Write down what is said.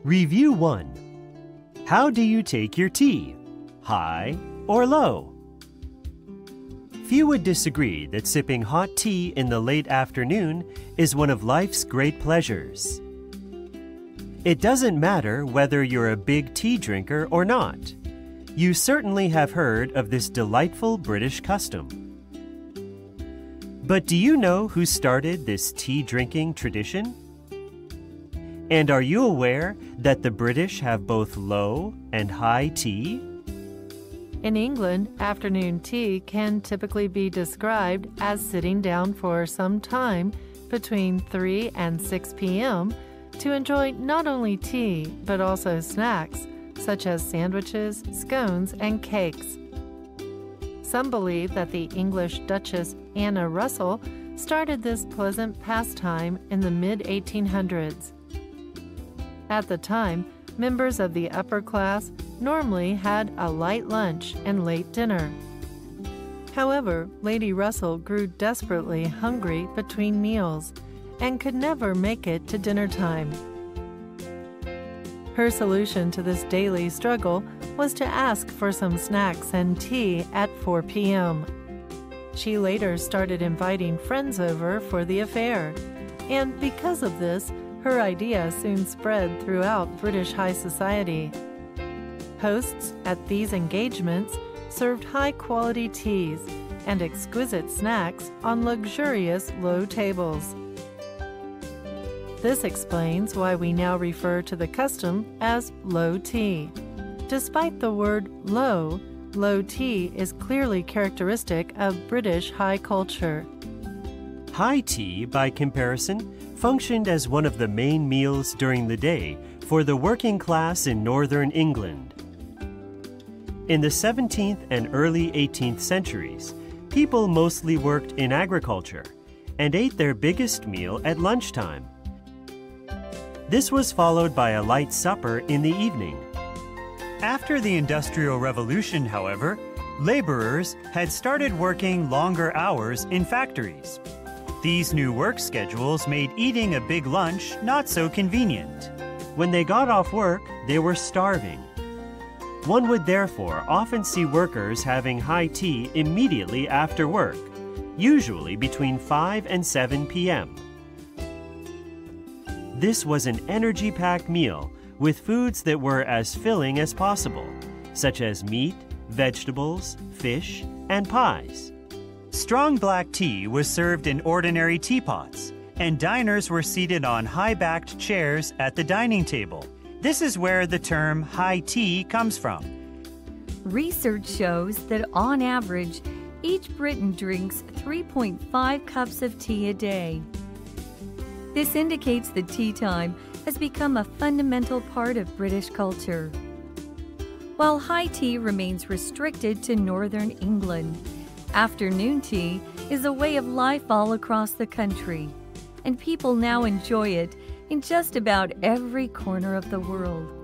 Review 1. How do you take your tea? High or low? Few would disagree that sipping hot tea in the late afternoon is one of life's great pleasures. It doesn't matter whether you're a big tea drinker or not. You certainly have heard of this delightful British custom. But do you know who started this tea drinking tradition? And are you aware that the British have both low and high tea? In England, afternoon tea can typically be described as sitting down for some time between 3 and 6 p.m. to enjoy not only tea but also snacks such as sandwiches, scones, and cakes. Some believe that the English Duchess Anna Russell started this pleasant pastime in the mid-1800s. At the time, members of the upper class normally had a light lunch and late dinner. However, Lady Russell grew desperately hungry between meals and could never make it to dinner time. Her solution to this daily struggle was to ask for some snacks and tea at 4 p.m. She later started inviting friends over for the affair, and because of this, her idea soon spread throughout British high society. Hosts at these engagements served high-quality teas and exquisite snacks on luxurious low tables. This explains why we now refer to the custom as low tea. Despite the word low, low tea is clearly characteristic of British high culture. High tea, by comparison, functioned as one of the main meals during the day for the working class in northern England. In the 17th and early 18th centuries, people mostly worked in agriculture and ate their biggest meal at lunchtime. This was followed by a light supper in the evening. After the Industrial Revolution, however, laborers had started working longer hours in factories. These new work schedules made eating a big lunch not so convenient. When they got off work, they were starving. One would therefore often see workers having high tea immediately after work, usually between 5 and 7 p.m. This was an energy-packed meal with foods that were as filling as possible, such as meat, vegetables, fish, and pies. Strong black tea was served in ordinary teapots, and diners were seated on high-backed chairs at the dining table. This is where the term high tea comes from. Research shows that on average, each Briton drinks 3.5 cups of tea a day. This indicates that tea time has become a fundamental part of British culture. While high tea remains restricted to northern England, afternoon tea is a way of life all across the country, and people now enjoy it in just about every corner of the world.